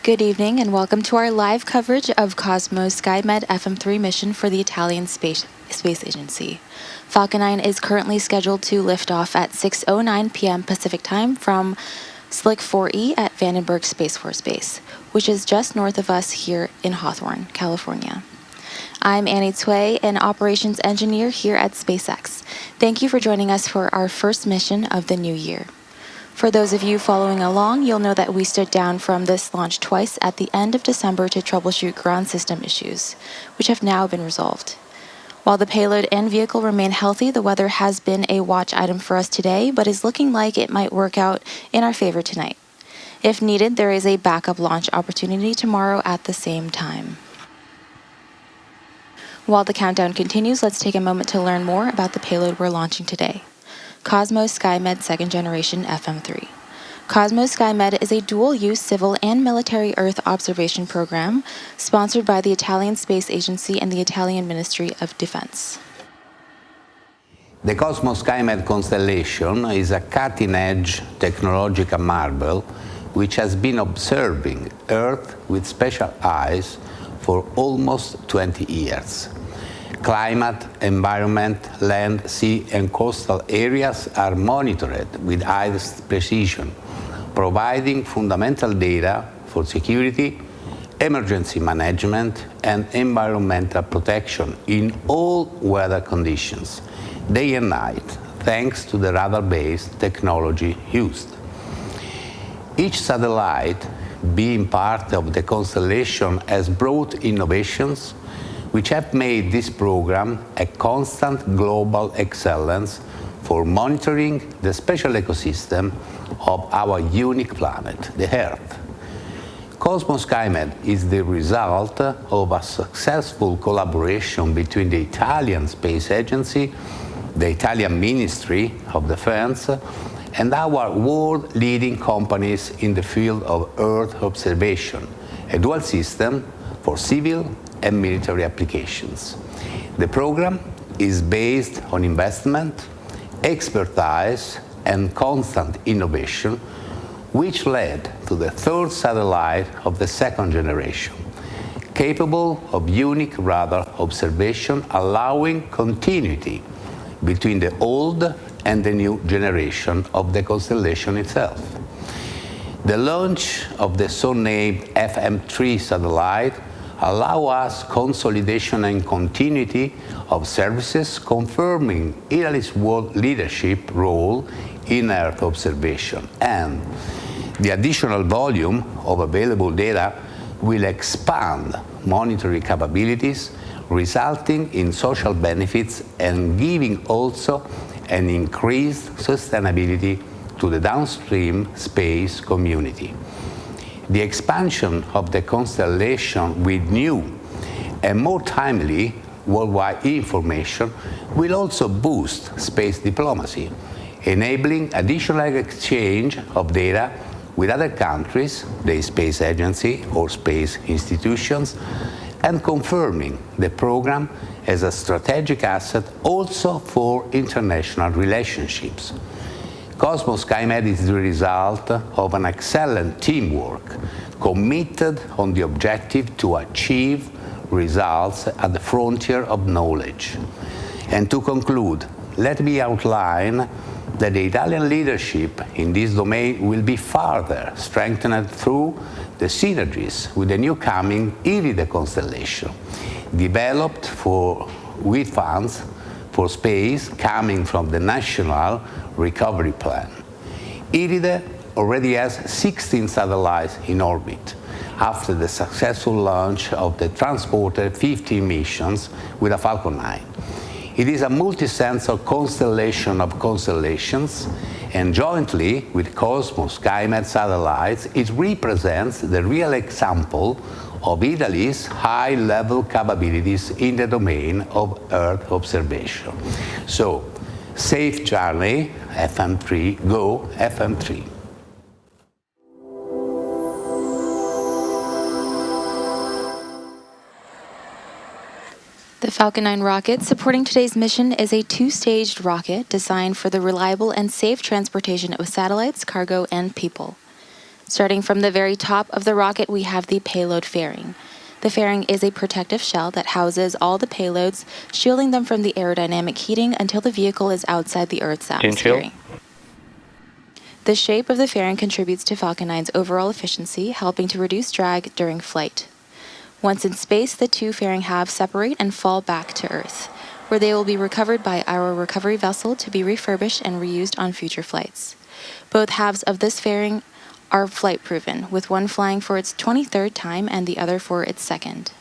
Good evening and welcome to our live coverage of Cosmos SkyMed FM3 mission for the Italian Space Agency. Falcon 9 is currently scheduled to lift off at 6:09 p.m. Pacific Time from Slick 4E at Vandenberg Space Force Base, which is just north of us here in Hawthorne, California. I'm Annie Tway, an operations engineer here at SpaceX. Thank you for joining us for our first mission of the new year. For those of you following along, you'll know that we stood down from this launch twice at the end of December to troubleshoot ground system issues, which have now been resolved. While the payload and vehicle remain healthy, the weather has been a watch item for us today, but is looking like it might work out in our favor tonight. If needed, there is a backup launch opportunity tomorrow at the same time. While the countdown continues, let's take a moment to learn more about the payload we're launching today. Cosmos SkyMed 2nd Generation FM3. Cosmos SkyMed is a dual-use civil and military Earth observation program sponsored by the Italian Space Agency and the Italian Ministry of Defense. The Cosmos SkyMed constellation is a cutting-edge technological marvel which has been observing Earth with special eyes for almost 20 years. Climate, environment, land, sea, and coastal areas are monitored with highest precision, providing fundamental data for security, emergency management, and environmental protection in all weather conditions, day and night, thanks to the radar-based technology used. Each satellite, being part of the constellation, has brought innovations which have made this program a constant global excellence for monitoring the special ecosystem of our unique planet, the Earth. Cosmos SkyMed is the result of a successful collaboration between the Italian Space Agency, the Italian Ministry of Defense, and our world-leading companies in the field of Earth observation, a dual system for civil and military applications. The program is based on investment, expertise, and constant innovation, which led to the third satellite of the 2nd generation, capable of unique radar observation, allowing continuity between the old and the new generation of the constellation itself. The launch of the so-named FM3 satellite allow us consolidation and continuity of services, confirming Italy's world leadership role in Earth observation, and the additional volume of available data will expand monitoring capabilities, resulting in social benefits and giving also an increased sustainability to the downstream space community. The expansion of the constellation with new and more timely worldwide information will also boost space diplomacy, enabling additional exchange of data with other countries, the space agency or space institutions, and confirming the program as a strategic asset also for international relationships. Cosmos SkyMed is the result of an excellent teamwork, committed on the objective to achieve results at the frontier of knowledge. And to conclude, let me outline that the Italian leadership in this domain will be further strengthened through the synergies with the new coming IRIDE constellation, developed with funds for space coming from the National Recovery Plan. IRIDE already has 16 satellites in orbit after the successful launch of the transported 15 missions with a Falcon 9. It is a multi-sensor constellation of constellations, and jointly with Cosmos SkyMed satellites, it represents the real example of Italy's high-level capabilities in the domain of Earth observation. So, safe journey, FM3, go FM3. The Falcon 9 rocket supporting today's mission is a two-staged rocket designed for the reliable and safe transportation of satellites, cargo, and people. Starting from the very top of the rocket, we have the payload fairing. The fairing is a protective shell that houses all the payloads, shielding them from the aerodynamic heating until the vehicle is outside the Earth's atmosphere. The shape of the fairing contributes to Falcon 9's overall efficiency, helping to reduce drag during flight. Once in space, the two fairing halves separate and fall back to Earth, where they will be recovered by our recovery vessel to be refurbished and reused on future flights. Both halves of this fairing are flight-proven, with one flying for its 23rd time and the other for its second.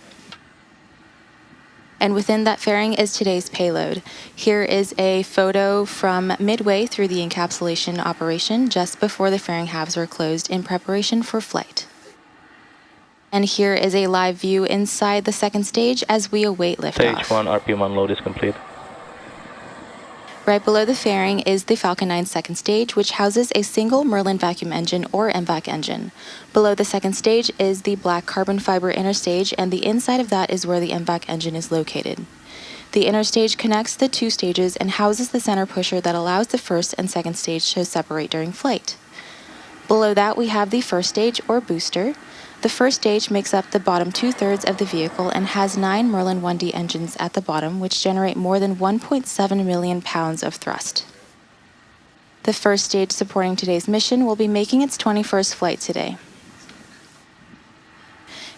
And within that fairing is today's payload. Here is a photo from midway through the encapsulation operation, just before the fairing halves were closed in preparation for flight. And here is a live view inside the second stage as we await liftoff. Stage 1 RPM unload is complete. Right below the fairing is the Falcon 9 second stage, which houses a single Merlin vacuum engine or MVAC engine. Below the second stage is the black carbon fiber inner stage, and the inside of that is where the MVAC engine is located. The inner stage connects the two stages and houses the center pusher that allows the first and second stage to separate during flight. Below that, we have the first stage or booster. The first stage makes up the bottom 2/3 of the vehicle and has 9 Merlin 1D engines at the bottom, which generate more than 1.7 million pounds of thrust. The first stage supporting today's mission will be making its 21st flight today.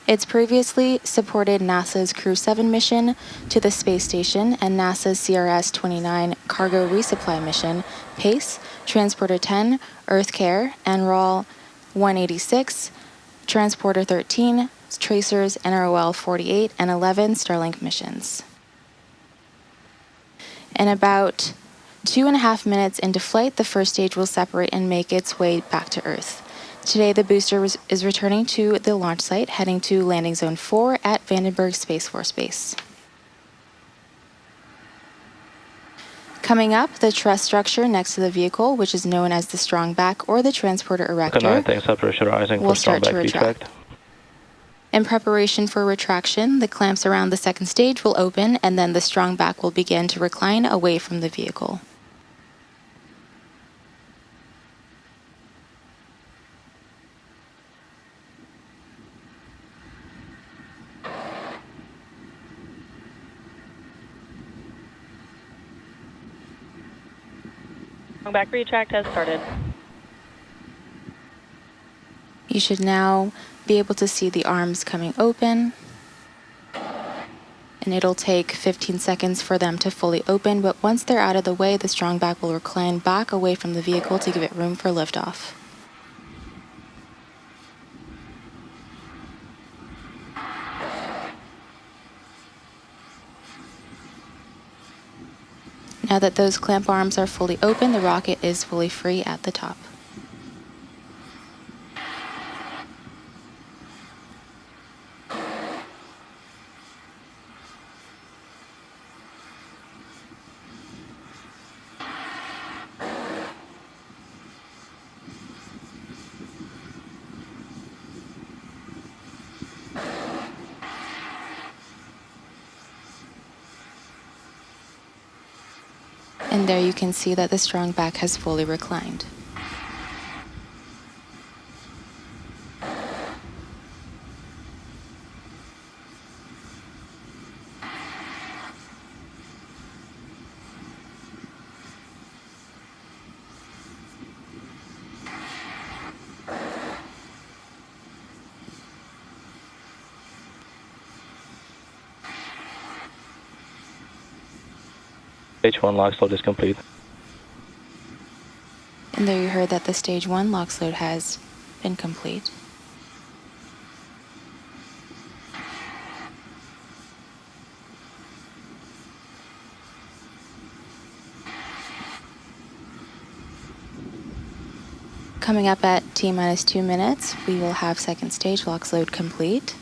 It's previously supported NASA's Crew 7 mission to the space station and NASA's CRS-29 cargo resupply mission, PACE, Transporter 10, EarthCare, NROL 186, Transporter 13, Tracers, NROL 48, and 11 Starlink missions. In about 2.5 minutes into flight, the first stage will separate and make its way back to Earth. Today, the booster is returning to the launch site, heading to Landing Zone 4 at Vandenberg Space Force Base. Coming up, the truss structure next to the vehicle, which is known as the strong back or the transporter erector, will start to retract. In preparation for retraction, the clamps around the second stage will open, and then the strong back will begin to recline away from the vehicle. Back retract has started. You should now be able to see the arms coming open, and it'll take 15 seconds for them to fully open, but once they're out of the way, the strong back will recline back away from the vehicle to give it room for liftoff. Now that those clamp arms are fully open, the rocket is fully free at the top. And there you can see that the strong back has fully reclined. Stage 1 LOX load is complete. And there you heard that the stage 1 LOX load has been complete. Coming up at T-minus 2 minutes, we will have second stage LOX load complete.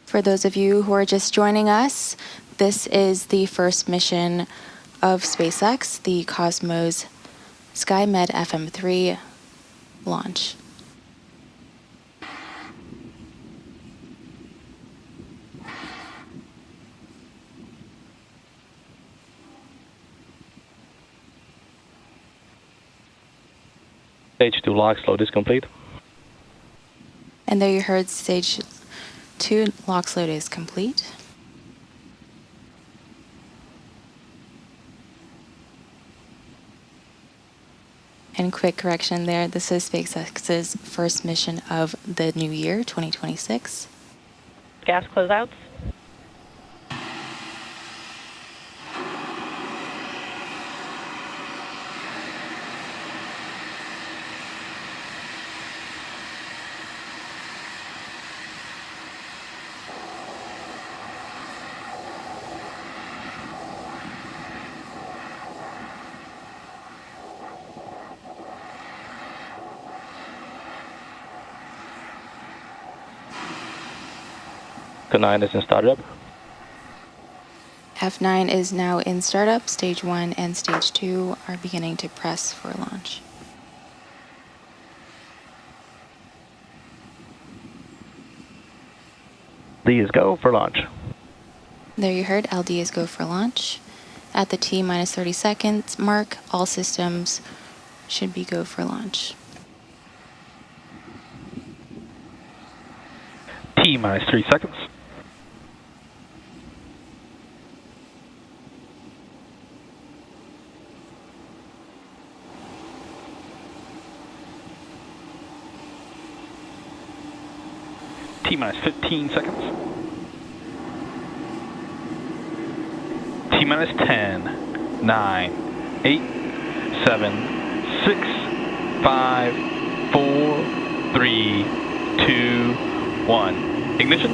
For those of you who are just joining us, This is the first mission of SpaceX, the Cosmos SkyMed FM3 launch. Stage 2 lock load is complete. And there you heard stage 2 LOX load is complete. And quick correction there, this is SpaceX's first mission of the new year, 2026. Gas closeouts. Falcon 9 is in startup. F9 is now in startup. Stage 1 and Stage 2 are beginning to press for launch. D is go for launch. There you heard LD is go for launch. At the T minus 30 seconds mark, all systems should be go for launch. T minus 3 seconds. T minus 15 seconds. T minus 10, 9, 8, 7, 6, 5, 4, 3, 2, 1. Ignition.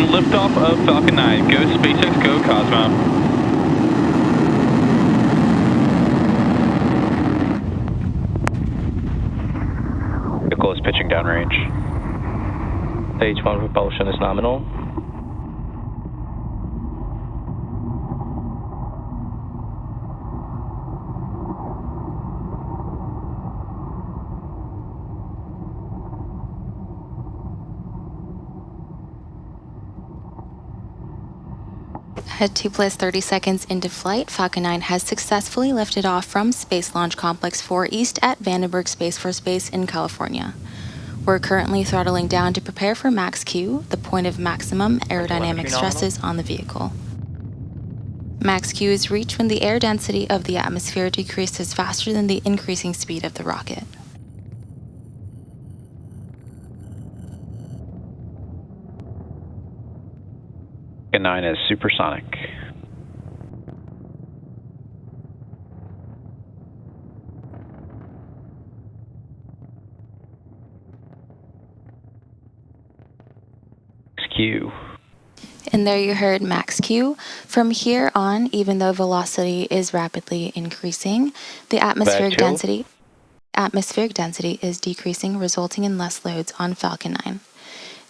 Liftoff of Falcon 9. Go SpaceX, go Cosmo. Vehicle is pitching downrange. Stage 1 propulsion is nominal. At T plus 30 seconds into flight, Falcon 9 has successfully lifted off from Space Launch Complex 4 East at Vandenberg Space Force Base in California. We're currently throttling down to prepare for max Q, the point of maximum aerodynamic stresses on the vehicle. Max Q is reached when the air density of the atmosphere decreases faster than the increasing speed of the rocket. Falcon 9 is supersonic. Q. And there you heard max Q. From here on, even though velocity is rapidly increasing, the atmospheric density is decreasing, resulting in less loads on Falcon 9.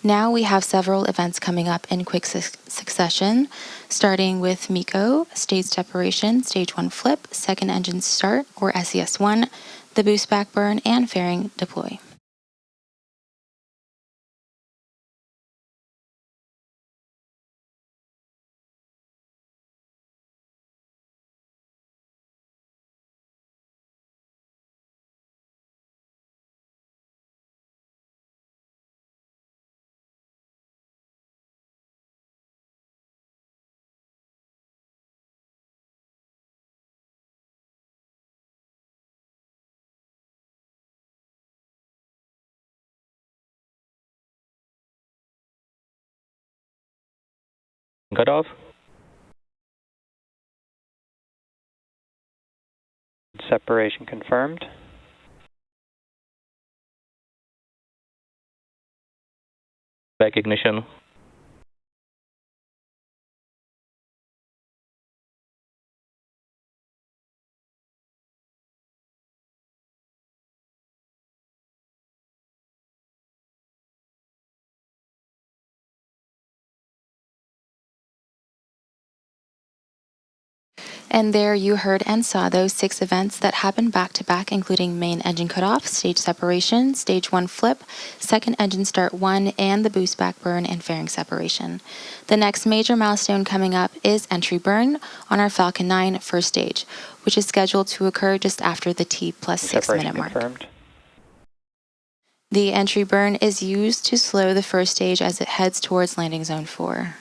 Now we have several events coming up in quick succession, starting with MECO, stage separation, stage 1 flip, second engine start, or SES1, the boost back burn, and fairing deploy. Cutoff. Separation confirmed. Back ignition. And there you heard and saw those 6 events that happened back to back, including main engine cutoff, stage separation, stage 1 flip, second engine start 1, and the boost back burn and fairing separation. The next major milestone coming up is entry burn on our Falcon 9 first stage, which is scheduled to occur just after the T plus 6 minute mark. Confirmed. The entry burn is used to slow the first stage as it heads towards landing zone 4.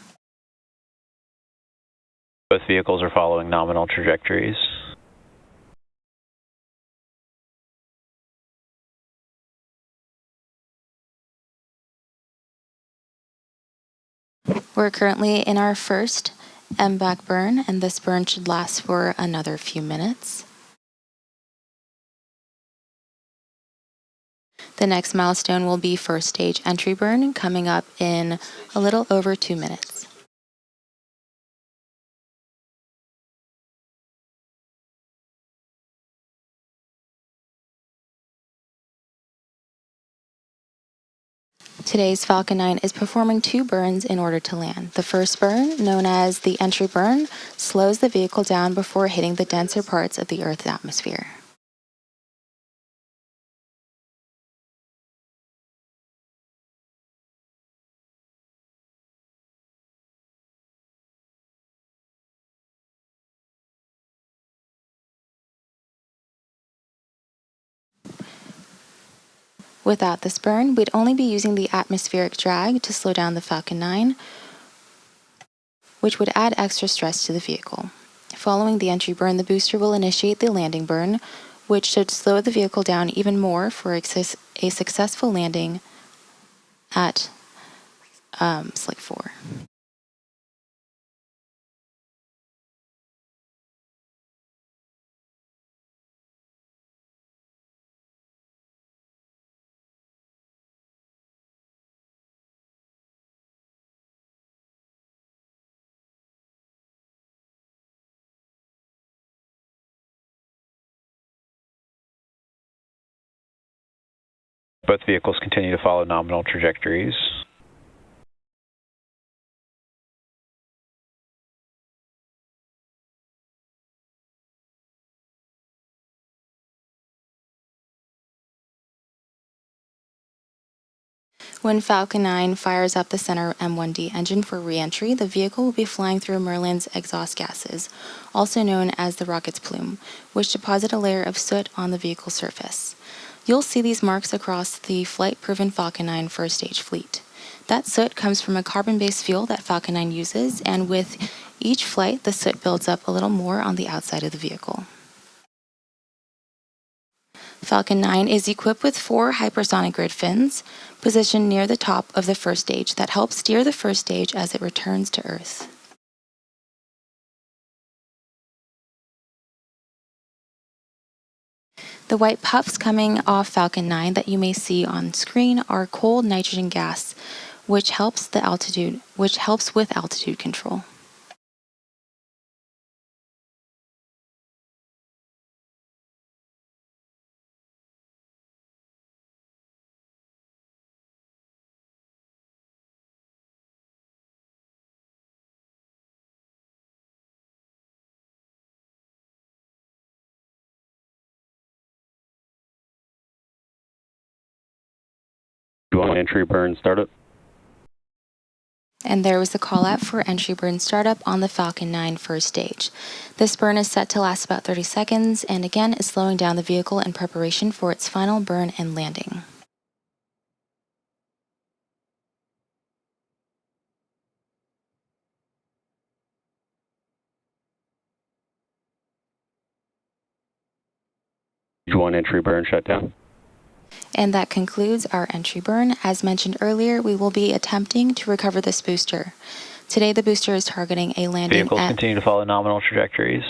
Both vehicles are following nominal trajectories. We're currently in our first MVAC burn, and this burn should last for another few minutes. The next milestone will be first stage entry burn, coming up in a little over 2 minutes. Today's Falcon 9 is performing 2 burns in order to land. The first burn, known as the entry burn, slows the vehicle down before hitting the denser parts of the Earth's atmosphere. Without this burn, we'd only be using the atmospheric drag to slow down the Falcon 9, which would add extra stress to the vehicle. Following the entry burn, the booster will initiate the landing burn, which should slow the vehicle down even more for a successful landing at Slick 4. Both vehicles continue to follow nominal trajectories. When Falcon 9 fires up the center M1D engine for re-entry, the vehicle will be flying through Merlin's exhaust gases, also known as the rocket's plume, which deposit a layer of soot on the vehicle's surface. You'll see these marks across the flight-proven Falcon 9 first stage fleet. That soot comes from a carbon-based fuel that Falcon 9 uses, and with each flight, the soot builds up a little more on the outside of the vehicle. Falcon 9 is equipped with 4 hypersonic grid fins positioned near the top of the first stage that help steer the first stage as it returns to Earth. The white puffs coming off Falcon 9 that you may see on screen are cold nitrogen gas, which helps with altitude control. You want entry burn startup? And there was the call out for entry burn startup on the Falcon 9 first stage. This burn is set to last about 30 seconds and again is slowing down the vehicle in preparation for its final burn and landing. You want entry burn shutdown? And that concludes our entry burn. As mentioned earlier, we will be attempting to recover this booster. Today, the booster is targeting a landing Vehicles continue to follow nominal trajectories.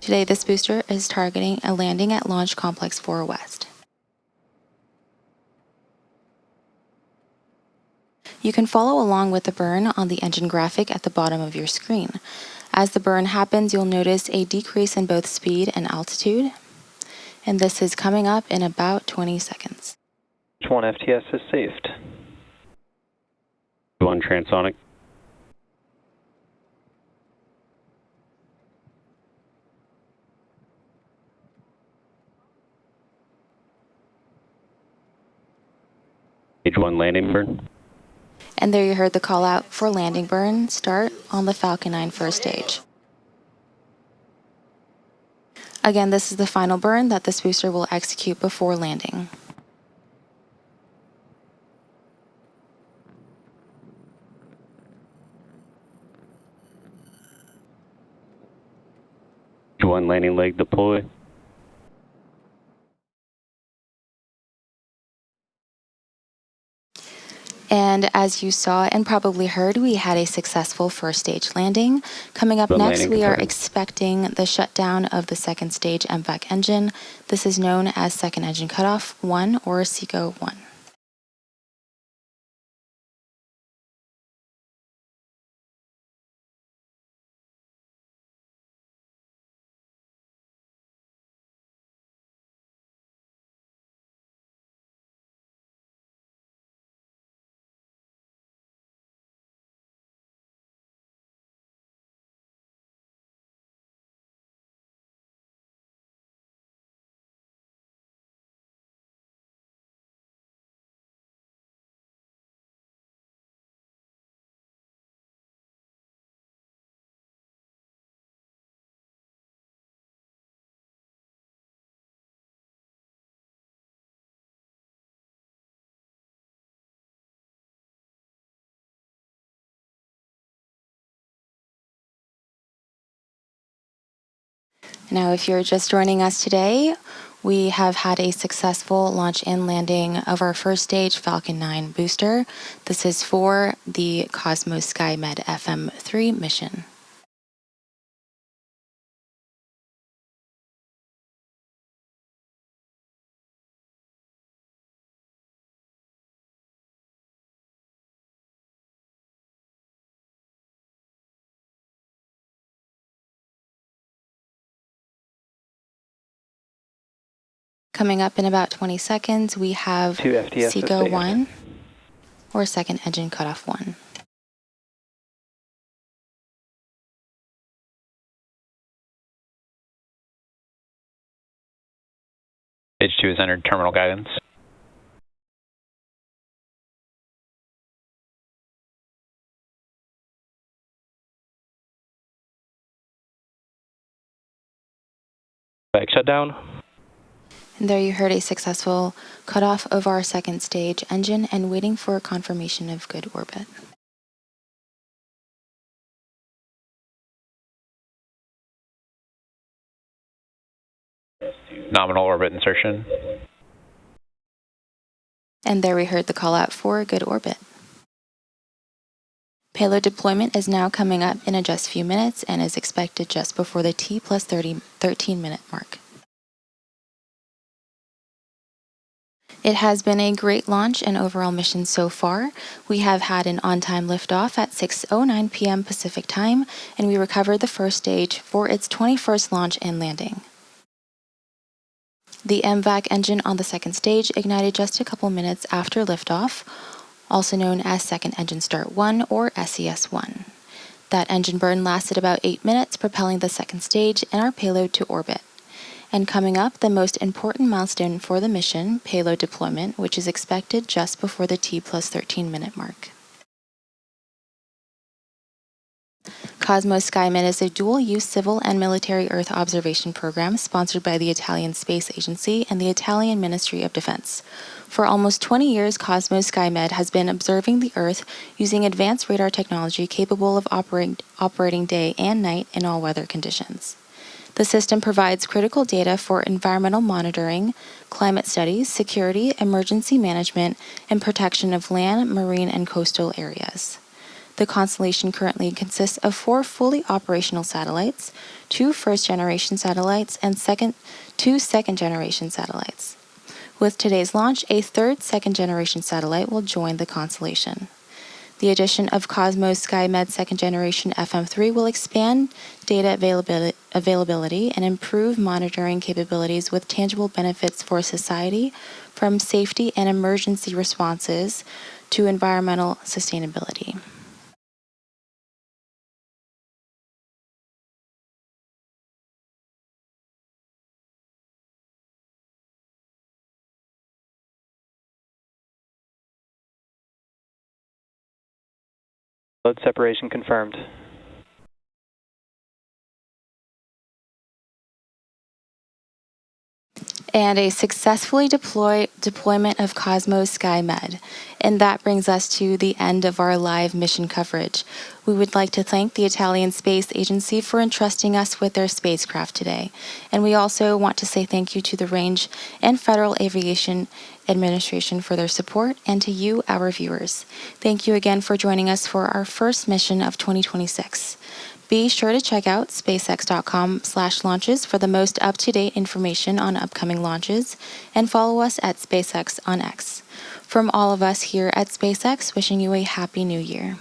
Today, this booster is targeting a landing at Launch Complex 4 West. You can follow along with the burn on the engine graphic at the bottom of your screen. As the burn happens, you'll notice a decrease in both speed and altitude, and this is coming up in about 20 seconds. Which one FTS is saved? You want transonic? Stage 1 landing burn. And there you heard the call out for landing burn start on the Falcon 9 first stage. Again, this is the final burn that this booster will execute before landing. Stage 1 landing leg deploy. And as you saw and probably heard, we had a successful first stage landing. Coming up The next, landing we are confirmed. expecting the shutdown of the second stage MVAC engine. This is known as second engine cutoff 1 or SECO 1. Now, if you're just joining us today, we have had a successful launch and landing of our first stage Falcon 9 booster. This is for the Cosmos SkyMed FM3 mission. Coming up in about 20 seconds, we have 2 FTS SECO saved. 1 or second engine cutoff 1. Stage 2 has entered terminal guidance. Back shutdown. And there you heard a successful cutoff of our second stage engine and waiting for confirmation of good orbit. Nominal orbit insertion. And there we heard the call out for good orbit. Payload deployment is now coming up in just a few minutes and is expected just before the T plus 13-minute mark. It has been a great launch and overall mission so far. We have had an on-time liftoff at 6:09 p.m. Pacific time, and we recovered the first stage for its 21st launch and landing. The MVAC engine on the second stage ignited just a couple minutes after liftoff, also known as Second Engine Start 1 or SES-1. That engine burn lasted about 8 minutes, propelling the second stage and our payload to orbit. And coming up, the most important milestone for the mission, payload deployment, which is expected just before the T plus 13-minute mark. Cosmos SkyMed is a dual-use civil and military Earth observation program sponsored by the Italian Space Agency and the Italian Ministry of Defense. For almost 20 years, Cosmos SkyMed has been observing the Earth using advanced radar technology capable of operating day and night in all weather conditions. The system provides critical data for environmental monitoring, climate studies, security, emergency management, and protection of land, marine, and coastal areas. The constellation currently consists of 4 fully operational satellites, 2 first-generation satellites, and 2 second-generation satellites. With today's launch, a third second-generation satellite will join the constellation. The addition of Cosmos SkyMed second-generation FM3 will expand data availability and improve monitoring capabilities with tangible benefits for society, from safety and emergency responses to environmental sustainability. Load separation confirmed. And a successfully deployment of Cosmos SkyMed. And that brings us to the end of our live mission coverage. We would like to thank the Italian Space Agency for entrusting us with their spacecraft today. And we also want to say thank you to the Range and Federal Aviation Administration for their support, and to you, our viewers. Thank you again for joining us for our first mission of 2026. Be sure to check out spacex.com/launches for the most up-to-date information on upcoming launches, and follow us at SpaceX on X. From all of us here at SpaceX, wishing you a happy new year.